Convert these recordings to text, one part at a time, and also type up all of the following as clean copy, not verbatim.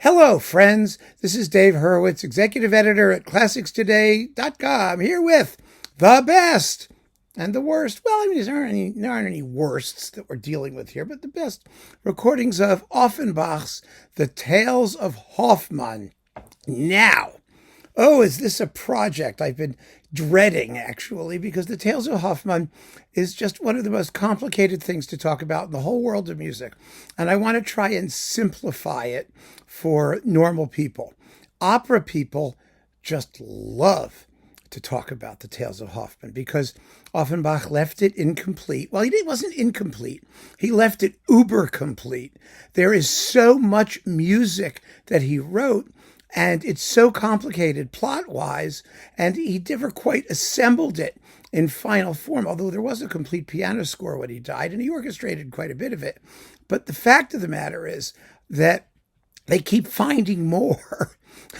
Hello, friends. This is Dave Hurwitz, executive editor at ClassicsToday.com, here with the best and the worst. Well, I mean, there aren't any worsts that we're dealing with here, but the best recordings of Offenbach's The Tales of Hoffmann. Now, is this a project I've been dreading, actually, because The Tales of Hoffmann is just one of the most complicated things to talk about in the whole world of music. And I want to try and simplify it for normal people. Opera people just love to talk about The Tales of Hoffmann because Offenbach left it incomplete. Well, it wasn't incomplete. He left it uber complete. There is so much music that he wrote, and it's so complicated plot-wise, and he never quite assembled it in final form, although there was a complete piano score when he died, and he orchestrated quite a bit of it. But the fact of the matter is that they keep finding more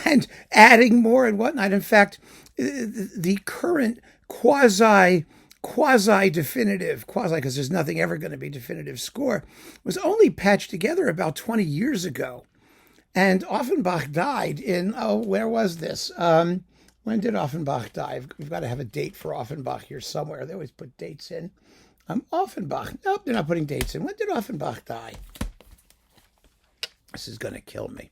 and adding more and whatnot. In fact, the current quasi-definitive, because there's nothing ever going to be definitive score, was only patched together about 20 years ago. And Offenbach died in, where was this? When did Offenbach die? We've got to have a date for Offenbach here somewhere. They always put dates in. Offenbach. Nope, they're not putting dates in. When did Offenbach die? This is going to kill me.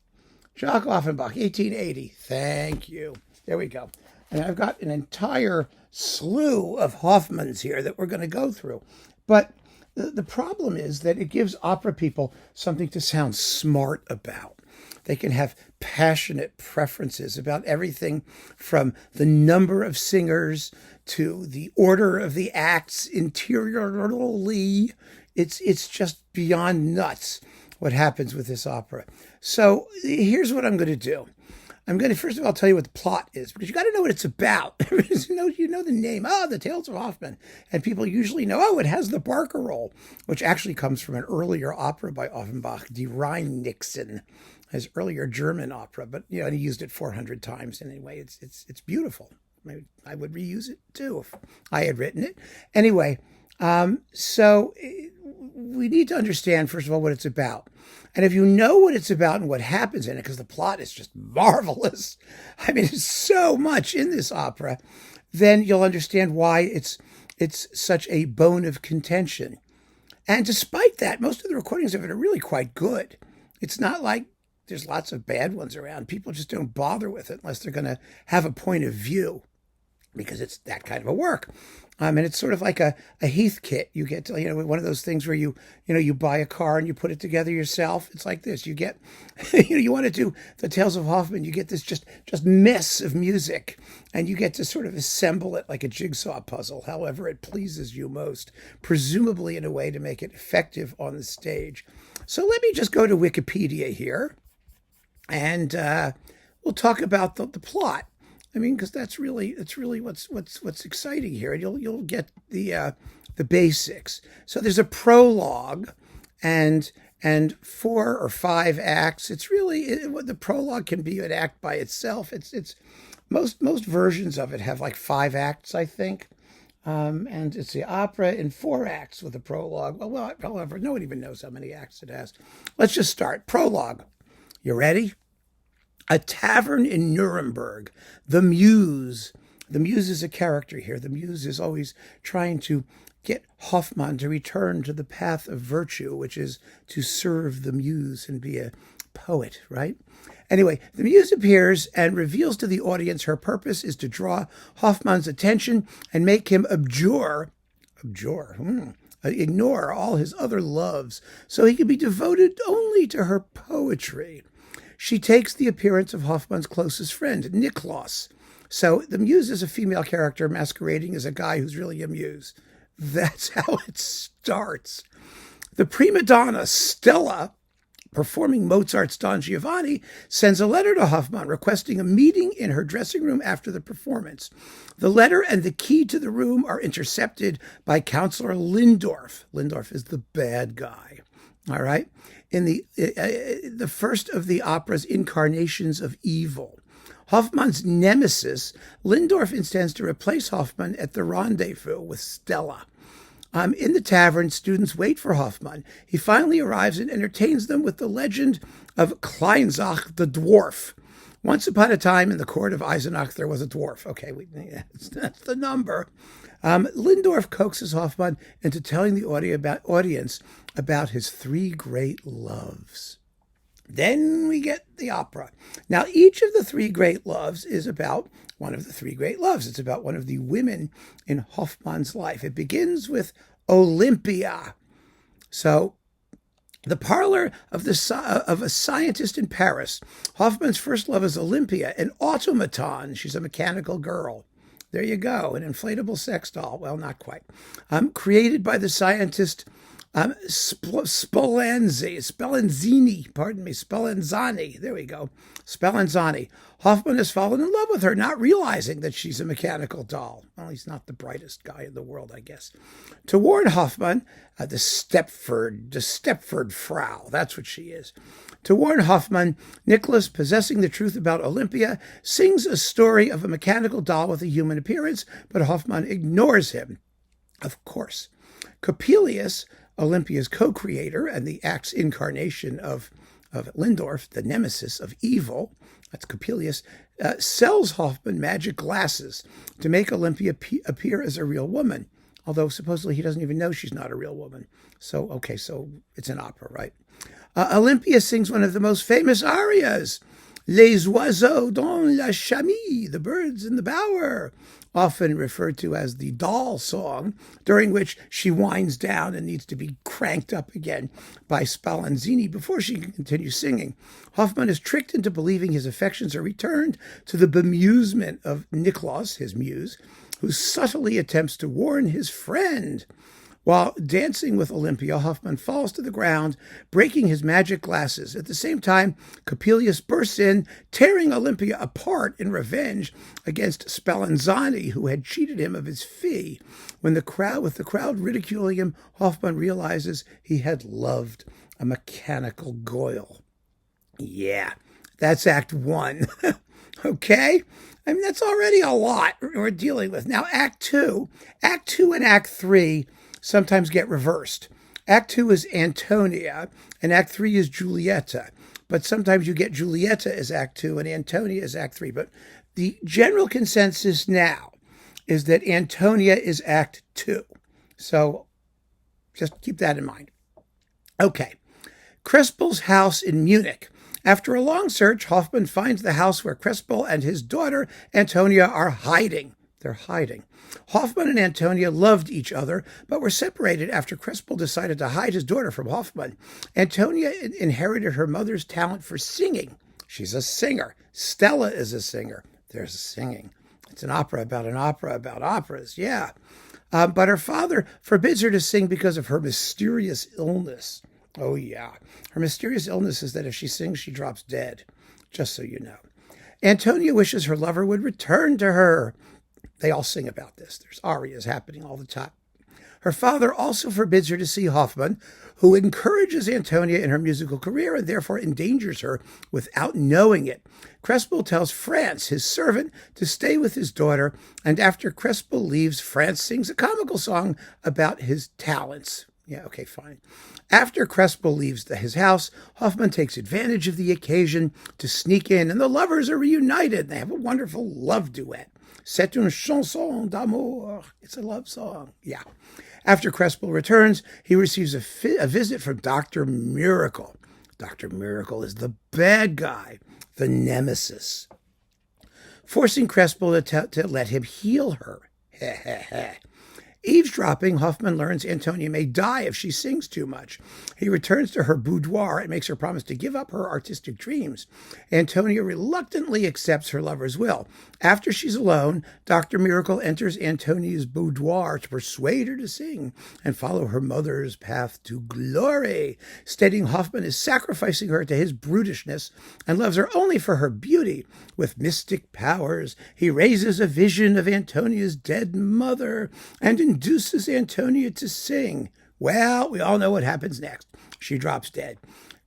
Jacques Offenbach, 1880. Thank you. There we go. And I've got an entire slew of Hoffmanns here that we're going to go through. But the problem is that it gives opera people something to sound smart about. They can have passionate preferences about everything from the number of singers to the order of the acts interiorly. It's just beyond nuts what happens with this opera. So here's what I'm going to do. I'm going to first of all tell you what the plot is, because you got to know what it's about. You know the name, The Tales of Hoffmann. And people usually know, it has the Barker role, which actually comes from an earlier opera by Offenbach, Die Rheinnixen, his earlier German opera, but he used it 400 times anyway. It's beautiful. I would reuse it too if I had written it. Anyway, so we need to understand, first of all, what it's about. And if you know what it's about and what happens in it, because the plot is just marvelous, I mean, there's so much in this opera, then you'll understand why it's such a bone of contention. And despite that, most of the recordings of it are really quite good. It's not like there's lots of bad ones around. People just don't bother with it unless they're going to have a point of view, because it's that kind of a work. And it's sort of like a Heath kit. You get to, one of those things where you buy a car and you put it together yourself. It's like this. You get, you want to do The Tales of Hoffmann, you get this just mess of music, and you get to sort of assemble it like a jigsaw puzzle, however it pleases you most, presumably in a way to make it effective on the stage. So let me just go to Wikipedia here, and we'll talk about the plot. I mean, because that's really what's exciting here, and you'll get the basics. So there's a prologue, and 4 or 5 acts. It's really the prologue can be an act by itself. It's most versions of it have like 5 acts, I think, and it's the opera in 4 acts with a prologue. Well, however, no one even knows how many acts it has. Let's just start. Prologue. You ready? A tavern in Nuremberg. The Muse. The Muse is a character here. The Muse is always trying to get Hoffmann to return to the path of virtue, which is to serve the Muse and be a poet, right? Anyway, the Muse appears and reveals to the audience her purpose is to draw Hoffmann's attention and make him ignore all his other loves so he can be devoted only to her poetry. She takes the appearance of Hoffmann's closest friend, Niklas. So the Muse is a female character masquerading as a guy who's really a muse. That's how it starts. The prima donna, Stella, performing Mozart's Don Giovanni, sends a letter to Hoffmann requesting a meeting in her dressing room after the performance. The letter and the key to the room are intercepted by Counselor Lindorf. Lindorf is the bad guy. All right. In the first of the opera's incarnations of evil, Hoffmann's nemesis, Lindorf intends to replace Hoffmann at the rendezvous with Stella. In the tavern, students wait for Hoffmann. He finally arrives and entertains them with the legend of Kleinzach the dwarf. Once upon a time in the court of Eisenach, there was a dwarf. Okay, that's the number. Lindorf coaxes Hoffmann into telling the audience about his three great loves. Then we get the opera. Now, each of the three great loves is about one of the three great loves. It's about one of the women in Hoffmann's life. It begins with Olympia. So, the parlor of a scientist in Paris. Hoffmann's first love is Olympia, an automaton. She's a mechanical girl. There you go, an inflatable sex doll. Well, not quite. Created by the scientist Spallanzani. There we go. Spallanzani. Hoffmann has fallen in love with her, not realizing that she's a mechanical doll. Well, he's not the brightest guy in the world, I guess. To warn Hoffmann, the Stepford Frau, that's what she is. To warn Hoffmann, Nicholas, possessing the truth about Olympia, sings a story of a mechanical doll with a human appearance, but Hoffmann ignores him. Of course. Coppelius, Olympia's co-creator and the act's incarnation of Lindorf, the nemesis of evil, that's Coppelius, sells Hoffmann magic glasses to make Olympia appear as a real woman, although supposedly he doesn't even know she's not a real woman. So it's an opera, right? Olympia sings one of the most famous arias, Les oiseaux dans la chamille, the birds in the bower, often referred to as the doll song, during which she winds down and needs to be cranked up again by Spallanzani before she can continue singing. Hoffmann is tricked into believing his affections are returned to the bemusement of Niklas, his muse, who subtly attempts to warn his friend. While dancing with Olympia, Hoffmann falls to the ground, breaking his magic glasses. At the same time, Coppelius bursts in, tearing Olympia apart in revenge against Spallanzani, who had cheated him of his fee. With the crowd ridiculing him, Hoffmann realizes he had loved a mechanical goyle. Yeah, that's Act 1. Okay? I mean, that's already a lot we're dealing with. Now, Act 2 and Act 3 sometimes get reversed. Act 2 is Antonia, and Act 3 is Giulietta. But sometimes you get Giulietta as Act 2 and Antonia as Act 3. But the general consensus now is that Antonia is Act 2. So just keep that in mind. Okay. Crespel's house in Munich. After a long search, Hoffmann finds the house where Crespel and his daughter Antonia are hiding. They're hiding. Hoffmann and Antonia loved each other, but were separated after Crespel decided to hide his daughter from Hoffmann. Antonia inherited her mother's talent for singing. She's a singer. Stella is a singer. There's singing. It's an opera about operas, yeah. But her father forbids her to sing because of her mysterious illness. Oh, yeah. Her mysterious illness is that if she sings, she drops dead, just so you know. Antonia wishes her lover would return to her. They all sing about this. There's arias happening all the time. Her father also forbids her to see Hoffmann, who encourages Antonia in her musical career and therefore endangers her without knowing it. Crespel tells Franz, his servant, to stay with his daughter, and after Crespel leaves, Franz sings a comical song about his talents. Yeah, okay, fine. After Crespel leaves his house, Hoffmann takes advantage of the occasion to sneak in, and the lovers are reunited. They have a wonderful love duet. C'est une chanson d'amour. It's a love song. Yeah. After Crespel returns, he receives a visit from Dr. Miracle. Dr. Miracle is the bad guy, the nemesis, forcing Crespel to let him heal her. Eavesdropping, Hoffmann learns Antonia may die if she sings too much. He returns to her boudoir and makes her promise to give up her artistic dreams. Antonia reluctantly accepts her lover's will. After she's alone, Dr. Miracle enters Antonia's boudoir to persuade her to sing and follow her mother's path to glory, stating Hoffmann is sacrificing her to his brutishness and loves her only for her beauty. With mystic powers, he raises a vision of Antonia's dead mother and induces Antonia to sing Well, we all know what happens next. She drops dead.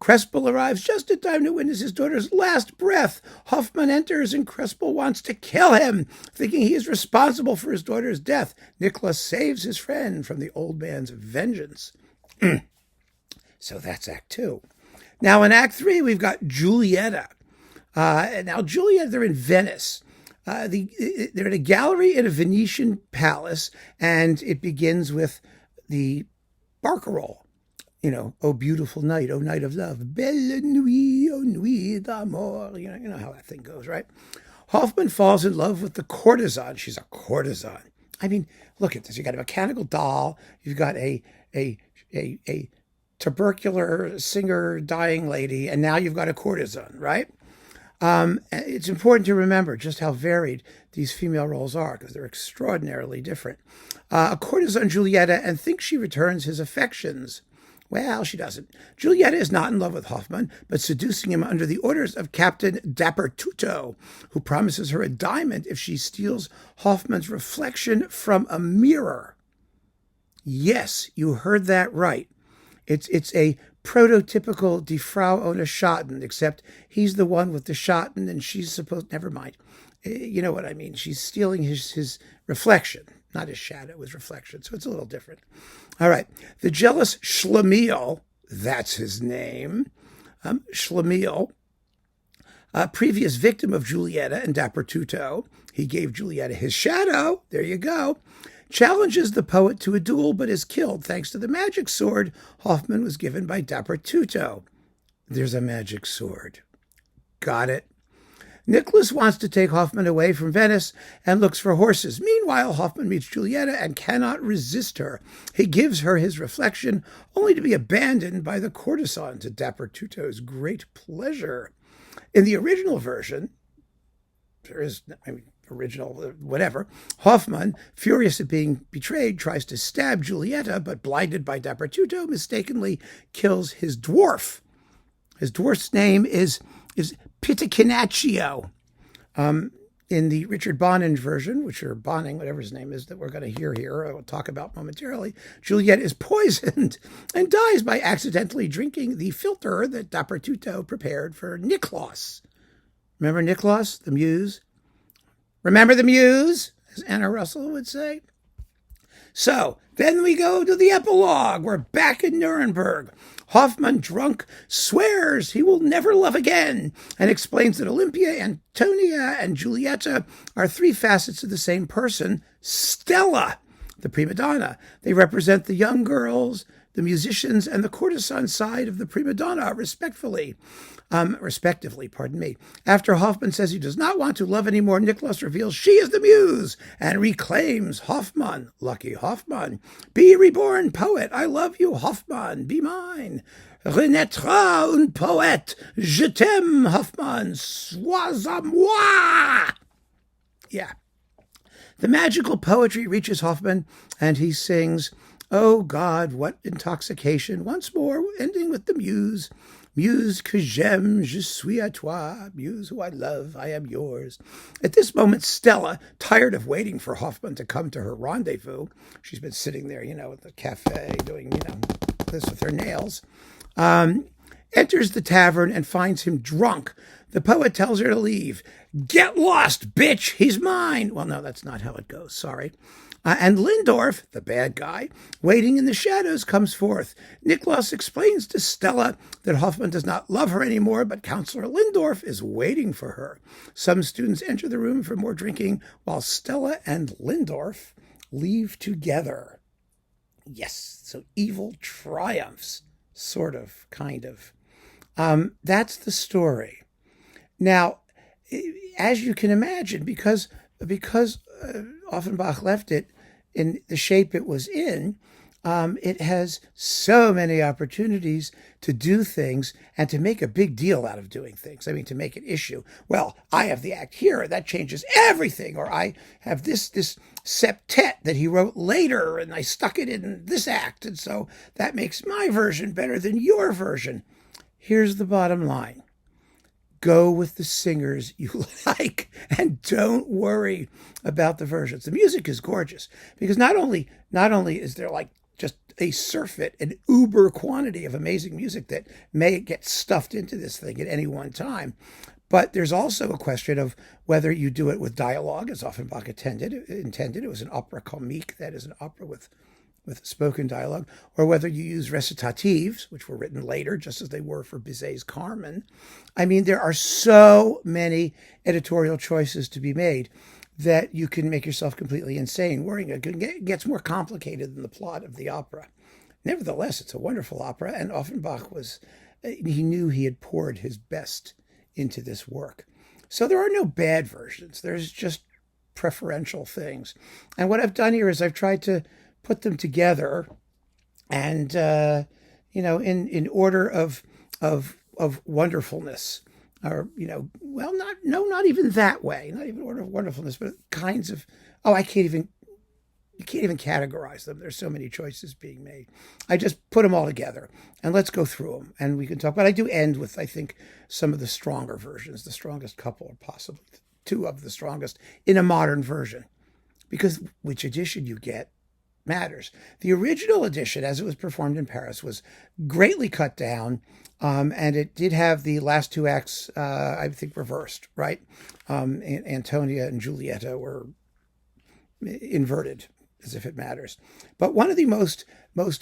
Crespel arrives just in time to witness his daughter's last breath. Hoffmann enters and Crespel wants to kill him, thinking he is responsible for his daughter's death. Nicholas saves his friend from the old man's vengeance. So that's Act 2. Now in Act 3, we've got Giulietta. Now Giulietta, they're in Venice. They're in a gallery in a Venetian palace, and it begins with the barcarolle. You know, oh, beautiful night, oh, night of love. Belle nuit, oh, nuit d'amour. You know how that thing goes, right? Hoffmann falls in love with the courtesan. She's a courtesan. I mean, look at this. You got a mechanical doll. You've got a tubercular singer dying lady, and now you've got a courtesan, right? It's important to remember just how varied these female roles are, because they're extraordinarily different. A courtesan Giulietta and thinks she returns his affections. Well, she doesn't. Giulietta is not in love with Hoffmann, but seducing him under the orders of Captain Dappertutto, who promises her a diamond if she steals Hoffmann's reflection from a mirror. Yes, you heard that right. It's a prototypical Die Frau ohne Schatten, except he's the one with the Schatten and she's supposed... Never mind. You know what I mean. She's stealing his reflection. Not his shadow, his reflection. So it's a little different. All right. The jealous Schlemiel, that's his name, Schlemiel, a previous victim of Giulietta and Dappertutto, he gave Giulietta his shadow, there you go, challenges the poet to a duel but is killed thanks to the magic sword Hoffmann was given by Dappertutto. There's a magic sword. Got it. Nicholas wants to take Hoffmann away from Venice and looks for horses. Meanwhile, Hoffmann meets Giulietta and cannot resist her. He gives her his reflection, only to be abandoned by the courtesan to Dappertutto's great pleasure. In the original version, Hoffmann, furious at being betrayed, tries to stab Giulietta, but blinded by Dappertutto, mistakenly kills his dwarf. His dwarf's name is Pitichinaccio. In the Richard Bonning version, whatever his name is, that we're going to hear here, I'll talk about momentarily, Juliet is poisoned and dies by accidentally drinking the filter that Dappertutto prepared for Niklas. Remember Niklas, the muse? Remember the muse, as Anna Russell would say? So, then we go to the epilogue. We're back in Nuremberg. Hoffmann, drunk, swears he will never love again and explains that Olympia, Antonia, and Giulietta are three facets of the same person, Stella, the prima donna. They represent the young girls, the musicians, and the courtesan side of the prima donna, respectively. After Hoffmann says he does not want to love anymore, Nicholas reveals she is the muse and reclaims Hoffmann. Lucky Hoffmann. Be reborn, poet. I love you, Hoffmann. Be mine. Renaîtra un poète. Je t'aime, Hoffmann. Sois à moi. Yeah. The magical poetry reaches Hoffmann, and he sings, "Oh God, what intoxication!" Once more, ending with the muse. Muse que j'aime, je suis à toi. Muse who I love, I am yours. At this moment, Stella, tired of waiting for Hoffmann to come to her rendezvous, she's been sitting there, at the cafe doing, this with her nails, enters the tavern and finds him drunk. The poet tells her to leave. Get lost, bitch! He's mine! Well, no, that's not how it goes. Sorry. And Lindorf, the bad guy, waiting in the shadows, comes forth. Niklas explains to Stella that Hoffmann does not love her anymore, but Counselor Lindorf is waiting for her. Some students enter the room for more drinking, while Stella and Lindorf leave together. Yes, so evil triumphs, sort of, kind of. That's the story. Now, as you can imagine, because Offenbach left it in the shape it was in, it has so many opportunities to do things and to make a big deal out of doing things. I mean, to make an issue. Well, I have the act here, that changes everything. Or I have this septet that he wrote later, and I stuck it in this act, and so that makes my version better than your version. Here's the bottom line. Go with the singers you like and don't worry about the versions. The music is gorgeous because not only is there like just a surfeit, an uber quantity of amazing music that may get stuffed into this thing at any one time. But there's also a question of whether you do it with dialogue, as Offenbach intended. It was an opera comique, that is an opera with spoken dialogue, or whether you use recitatives, which were written later, just as they were for Bizet's Carmen. I mean, there are so many editorial choices to be made that you can make yourself completely insane worrying. It gets more complicated than the plot of the opera. Nevertheless, it's a wonderful opera, and Offenbach he knew he had poured his best into this work. So there are no bad versions. There's just preferential things. And what I've done here is I've tried to put them together and, in order of wonderfulness. Or, not even that way, not even order of wonderfulness, but kinds of, you can't even categorize them. There's so many choices being made. I just put them all together and let's go through them and we can talk. But I do end with, I think, some of the stronger versions, the strongest couple, or possibly two of the strongest in a modern version, because which edition you get matters. The original edition, as it was performed in Paris, was greatly cut down, and it did have the last two acts, I think, reversed, right? Antonia and Giulietta were inverted, as if it matters. But one of the most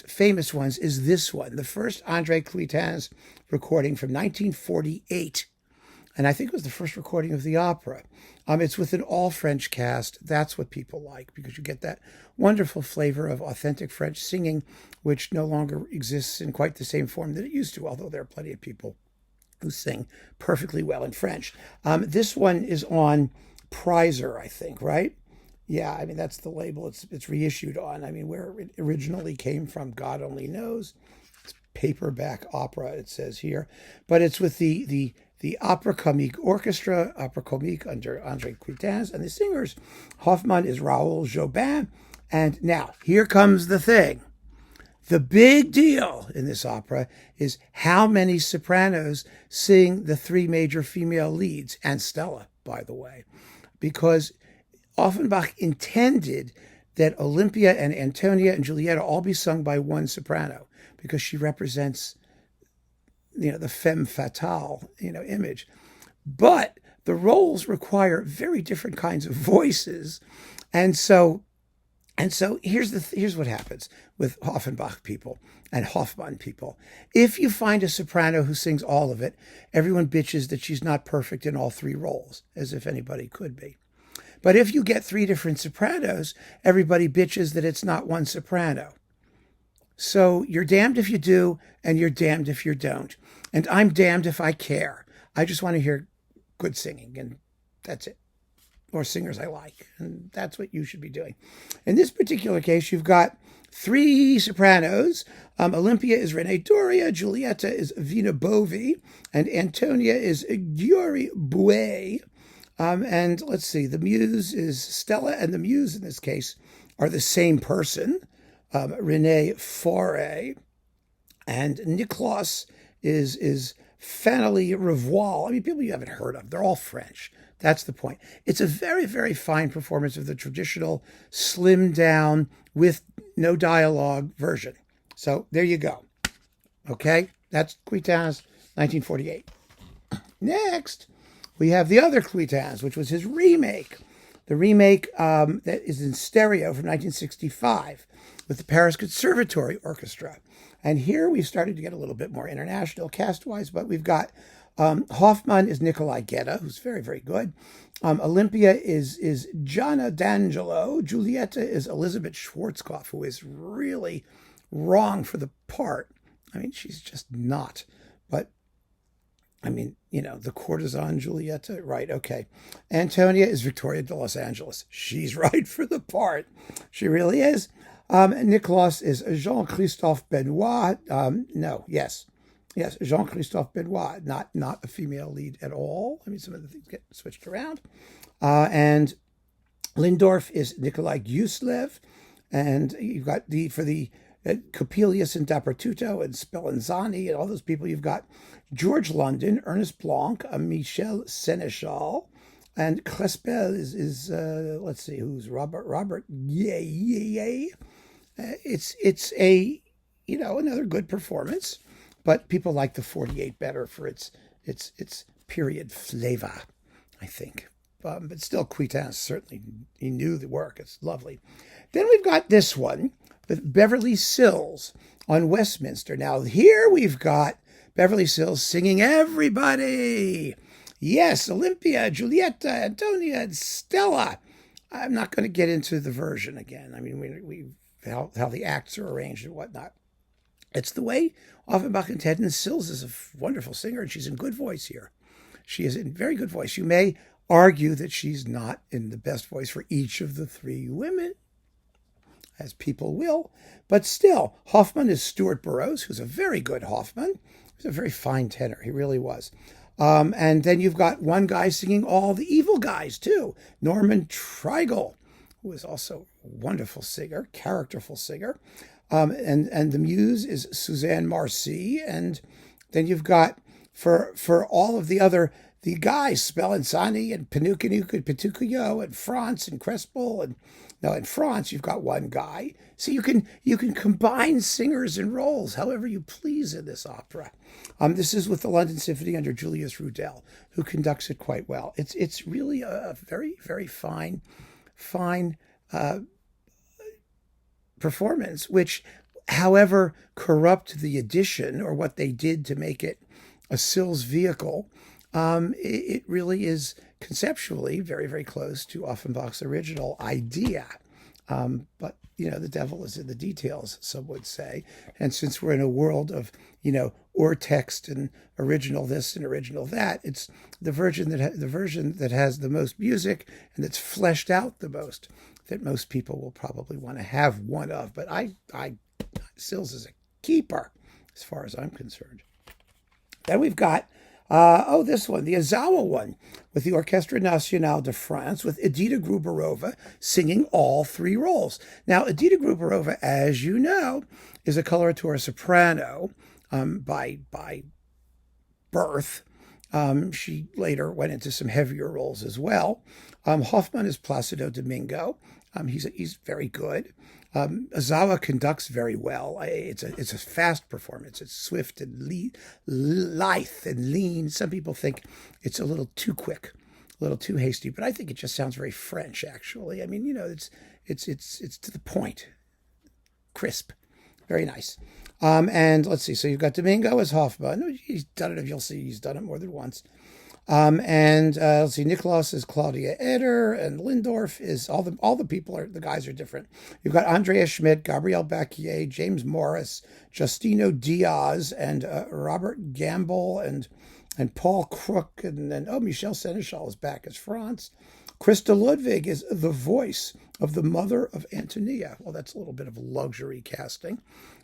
famous ones is this one, the first André Couitan's recording from 1948. And I think it was the first recording of the opera. It's with an all-French cast. That's what people like, because you get that wonderful flavor of authentic French singing, which no longer exists in quite the same form that it used to, although there are plenty of people who sing perfectly well in French. This one is on Prizer, I think, right? Yeah, I mean, that's the label it's reissued on. I mean, where it originally came from, God only knows. It's paperback opera, it says here. But it's with the Opera Comique Orchestra, Opera Comique under André Couitan's, and the singers, Hoffmann is Raoul Jobin. And now, here comes the thing. The big deal in this opera is how many sopranos sing the three major female leads, and Stella, by the way, because Offenbach intended that Olympia and Antonia and Giulietta all be sung by one soprano, because she represents the femme fatale, image. But the roles require very different kinds of voices. And so here's what happens with Offenbach people and Hoffmann people. If you find a soprano who sings all of it, everyone bitches that she's not perfect in all three roles, as if anybody could be. But if you get three different sopranos, everybody bitches that it's not one soprano. So you're damned if you do, and you're damned if you don't. And I'm damned if I care. I just want to hear good singing, and that's it. Or singers I like, and that's what you should be doing. In this particular case, you've got three sopranos. Olympia is Renée Doria, Giulietta is Vina Bovi, and Antonia is Giori Bouet. And let's see, the muse is Stella, and the muse in this case are the same person, Renée Faure, and Nicolas is Fanny Revoil. I mean, people you haven't heard of. They're all French. That's the point. It's a very, very fine performance of the traditional slimmed down with no dialogue version. So there you go. Okay, that's Couitan's 1948. Next, we have the other Couitan's, which was his remake. The remake that is in stereo from 1965 with the Paris Conservatory Orchestra. And here we've started to get a little bit more international cast-wise, but we've got Hoffmann is Nicolai Gedda, who's very, very good. Olympia is Gianna D'Angelo. Giulietta is Elizabeth Schwarzkopf, who is really wrong for the part. I mean, she's just not. But, I mean, the courtesan Giulietta, right, okay. Antonia is Victoria de Los Angeles. She's right for the part. She really is. Nicolas is Jean-Christophe Benoit. Yes, Jean-Christophe Benoit, not a female lead at all. I mean, some of the things get switched around. And Lindorf is Nikolai Guslev. And you've got for the Coppelius and Dappertuto and Spallanzani and all those people. You've got George London, Ernest Blanc, Michel Seneschal, and Crespel is let's see, who's Robert Yay. It's a another good performance. But people like the 48 better for its period flavor, I think. But still, Cuitin certainly, he knew the work. It's lovely. Then we've got this one with Beverly Sills on Westminster. Now, here we've got Beverly Sills singing everybody. Yes, Olympia, Julieta, Antonia, and Stella. I'm not going to get into the version again. I mean, how the acts are arranged and whatnot. It's the way Offenbach intended, and Sills is a wonderful singer, and she's in good voice here. She is in very good voice. You may argue that she's not in the best voice for each of the three women, as people will, but still, Hoffmann is Stuart Burroughs, who's a very good Hoffmann. He's a very fine tenor. He really was. And then you've got one guy singing all the evil guys, too. Norman Treigle, who is also a wonderful singer, characterful singer. And the muse is Suzanne Marcy. And then you've got, for all of the guys, Spallanzani and Petruchio and Franz and Crespel. And now in France, you've got one guy. So you can combine singers and roles however you please in this opera. This is with the London Symphony under Julius Rudel, who conducts it quite well. It's really a very, very fine performance, which, however corrupt the edition or what they did to make it a Sills vehicle, it really is conceptually very, very close to Offenbach's original idea. But, the devil is in the details, some would say. And since we're in a world of, or text and original this and original that, it's the version that has the most music and that's fleshed out the most that most people will probably want to have one of. But Sills is a keeper as far as I'm concerned. Then we've got this one, the Ozawa one, with the Orchestre Nationale de France, with Edita Gruberova singing all three roles. Now, Edita Gruberova, as you know, is a coloratura soprano by birth. She later went into some heavier roles as well. Hoffmann is Placido Domingo. He's very good. Ozawa conducts very well. It's a fast performance. It's swift and lithe and lean. Some people think it's a little too quick, a little too hasty, but I think it just sounds very French. Actually, I mean, it's to the point, crisp, very nice. And let's see. So you've got Domingo as Hoffmann. He's done it. You'll see, he's done it more than once. And let's see, Nikolaus is Claudia Eder, and Lindorf is all the people the guys are different. You've got Andrea Schmidt, Gabrielle Bacquier, James Morris, Justino Diaz, and Robert Gamble, and Paul Crook, and then Michel Seneschal is back as Franz. Christa Ludwig is the voice of the mother of Antonia. Well, that's a little bit of luxury casting,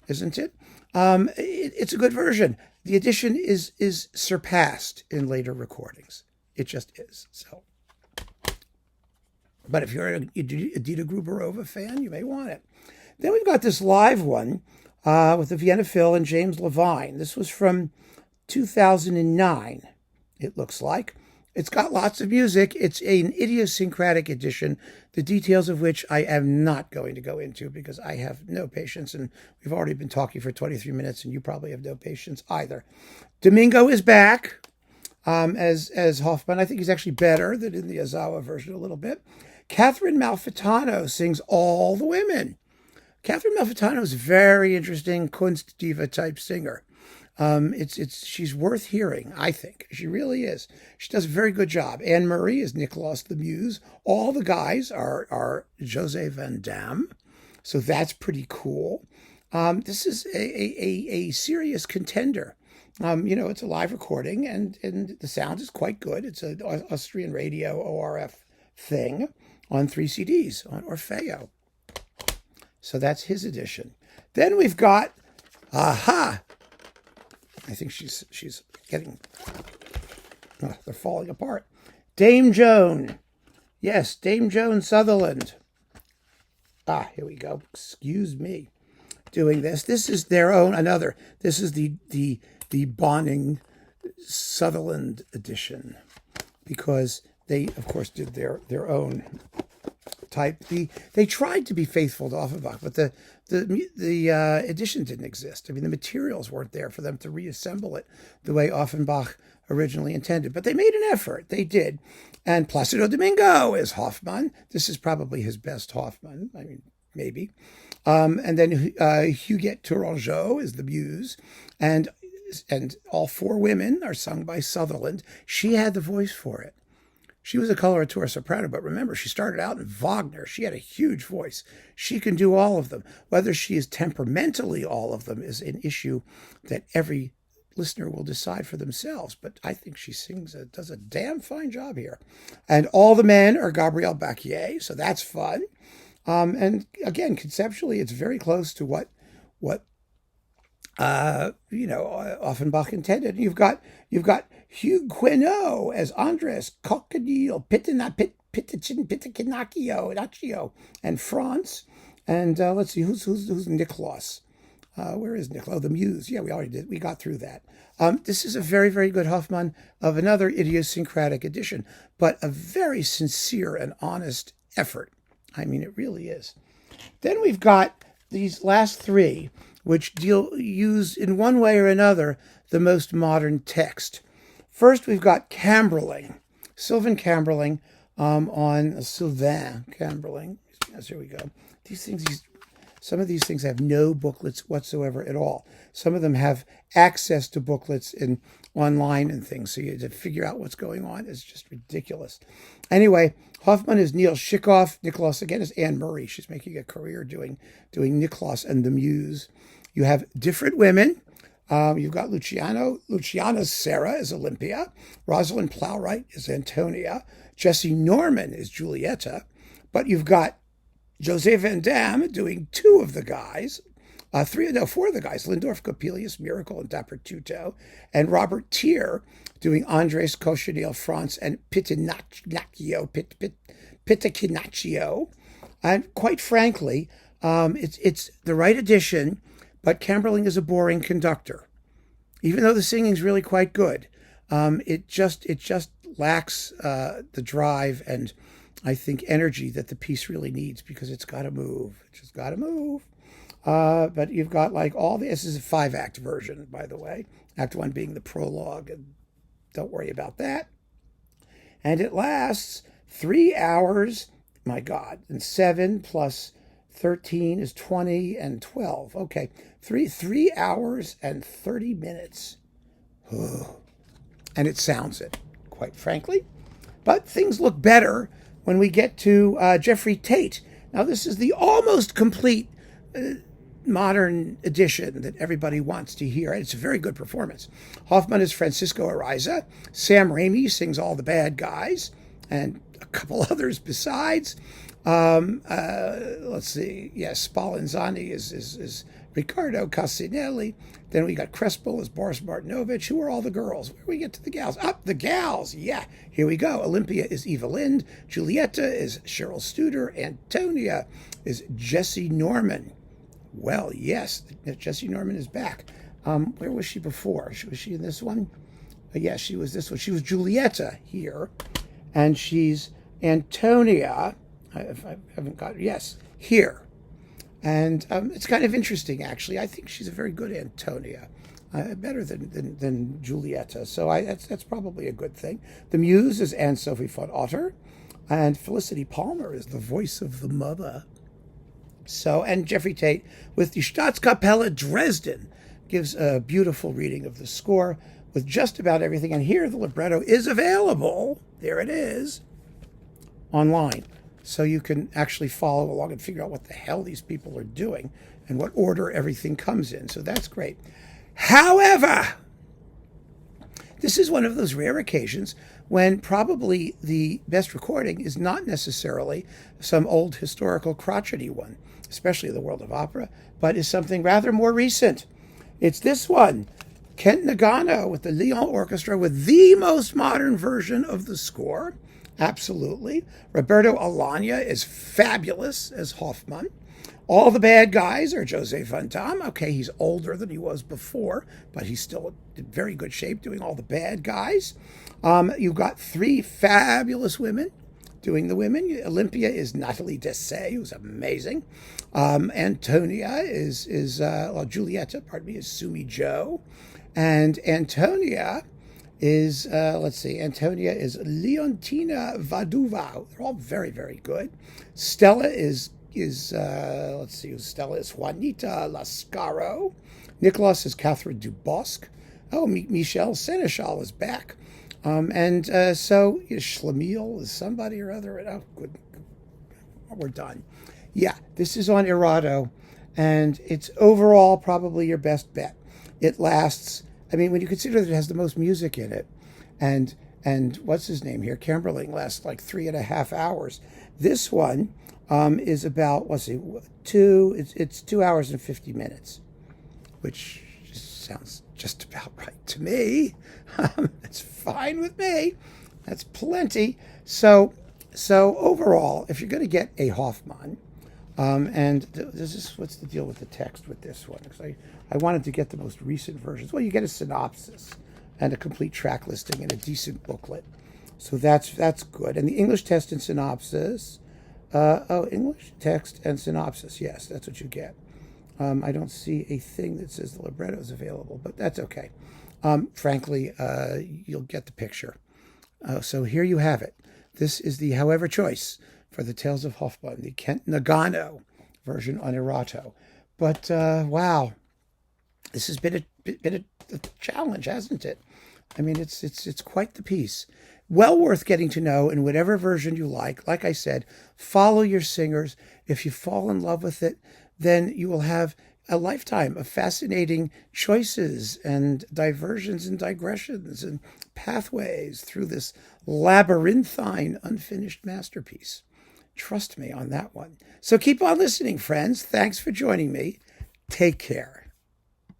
isn't it? It's a good version. The edition is surpassed in later recordings. It just is. So, but if you're an Edita Gruberova fan, you may want it. Then we've got this live one with the Vienna Phil and James Levine. This was from 2009, it looks like. It's got lots of music. It's an idiosyncratic edition, the details of which I am not going to go into because I have no patience, and we've already been talking for 23 minutes, and you probably have no patience either. Domingo is back as Hoffmann. I think he's actually better than in the Ozawa version a little bit. Catherine Malfitano sings all the women. Catherine Malfitano is a very interesting Kunstdiva type singer. She's worth hearing, I think. She really is. She does a very good job. Anne Murray is Nikolaus the Muse. All the guys are Jose Van Damme. So that's pretty cool. This is a serious contender. It's a live recording and the sound is quite good. It's an Austrian radio ORF thing on 3 CDs on Orfeo. So that's his edition. Then we've got, I think she's getting, they're falling apart. Dame Joan. Yes, Dame Joan Sutherland. Here we go. Excuse me. Doing this. This is their own, this is the Bonning Sutherland edition because they, of course, did their own type. They tried to be faithful to Offenbach, but the edition didn't exist. I mean, the materials weren't there for them to reassemble it the way Offenbach originally intended. But they made an effort. They did. And Placido Domingo is Hoffmann. This is probably his best Hoffmann. I mean, maybe. And then Huguette Tourangeau is the muse. And all four women are sung by Sutherland. She had the voice for it. She was a coloratura soprano, but remember, she started out in Wagner. She had a huge voice. She can do all of them. Whether she is temperamentally all of them is an issue that every listener will decide for themselves. But I think she does a damn fine job here. And all the men are Gabriel Bacquier, so that's fun. And again, conceptually, it's very close to what Offenbach intended. You've got Hugh Queneau as Andres Coccadillo, Pitacinaccio, and Franz. And let's see, who's Niklas? Where is Niklas? Oh, the Muse. Yeah, we already did. We got through that. This is a very, very good Hoffmann of another idiosyncratic edition, but a very sincere and honest effort. I mean, it really is. Then we've got these last three, which use in one way or another the most modern text. First, we've got Camberling, Sylvan Camberling on Sylvain Camberling. Yes, here we go. Some of these things have no booklets whatsoever at all. Some of them have access to booklets online and things, so you have to figure out what's going on. It's just ridiculous. Anyway, Hoffmann is Neil Schikoff. Niklas, again, is Anne Murray. She's making a career doing Niklas and the Muse. You have different women. You've got Luciana Serra is Olympia. Rosalind Plowright is Antonia. Jessie Norman is Julieta. But you've got Jose Van Damme doing four of the guys. Lindorf, Coppelius, Miracle, and Dappertutto. And Robert Tier doing Andres, Cochineal, Franz, and Pitacinaccio. And quite frankly, it's the right edition, but Camberling is a boring conductor. Even though the singing's really quite good, it just lacks the drive and, I think, energy that the piece really needs, because it's got to move. It's just got to move. But you've got this is a 5-act version, by the way. Act 1 being the prologue, and don't worry about that. And it lasts 3 hours, my God, and 7 plus 13 is 20 and 12. Okay, 3 hours and 30 minutes. And it sounds it, quite frankly. But things look better when we get to Jeffrey Tate. Now, this is the almost complete modern edition that everybody wants to hear. It's a very good performance. Hoffmann is Francisco Ariza. Sam Raimi sings all the bad guys, and a couple others besides. Let's see. Yes, Spallanzani is Riccardo Cassinelli. Then we got Crespo as Boris Martinovich. Who are all the girls? Where do we get to the gals? The gals. Yeah, here we go. Olympia is Eva Lind. Julieta is Cheryl Studer. Antonia is Jessie Norman. Well, yes, Jessie Norman is back. Where was she before? Was she in this one? Yes, she was this one. She was Julieta here. And she's Antonia. I haven't got, yes, here. And it's kind of interesting, actually. I think she's a very good Antonia, better than Julieta. So that's probably a good thing. The Muse is Anne-Sophie von Otter, and Felicity Palmer is the voice of the mother. So, and Jeffrey Tate with the Staatskapelle Dresden gives a beautiful reading of the score with just about everything. And here the libretto is available. There it is, online. So you can actually follow along and figure out what the hell these people are doing and what order everything comes in. So that's great. However, this is one of those rare occasions when probably the best recording is not necessarily some old historical crotchety one, especially in the world of opera, but is something rather more recent. It's this one, Kent Nagano with the Lyon Orchestra with the most modern version of the score. Absolutely. Roberto Alagna is fabulous as Hoffmann. All the bad guys are Jose Van Damme. Okay, he's older than he was before, but he's still in very good shape doing all the bad guys. You've got 3 fabulous women. doing the women. Olympia is Nathalie Dessay, who's amazing. Antonia is Julieta, pardon me, is Sumi Jo. And Antonia is, Antonia is Leontina Vaduva. They're all very, very good. Stella is Stella is Juanita Lascaro. Nicholas is Catherine Dubosc. Oh, Michelle Seneschal is back. So Schlemiel is somebody or other. Oh, good. We're done. Yeah, this is on Erato, and it's overall probably your best bet. It lasts, I mean, when you consider that it has the most music in it, and what's his name here? Camberling lasts like 3.5 hours. This one is about, it's 2 hours and 50 minutes, which sounds just about right to me. That's fine with me. That's plenty. So overall, if you're going to get a Hoffmann, what's the deal with the text with this one? Because I wanted to get the most recent versions. Well, you get a synopsis and a complete track listing and a decent booklet. So that's good. And the English text and synopsis, English text and synopsis. Yes, that's what you get. I don't see a thing that says the libretto is available, but that's okay. Frankly, you'll get the picture. So here you have it. This is the however choice for the Tales of Hoffmann, the Kent Nagano version on Erato. But wow, this has been a challenge, hasn't it? I mean, it's quite the piece. Well worth getting to know in whatever version you like. Like I said, follow your singers. If you fall in love with it, then you will have a lifetime of fascinating choices and diversions and digressions and pathways through this labyrinthine, unfinished masterpiece. Trust me on that one. So keep on listening, friends. Thanks for joining me. Take care.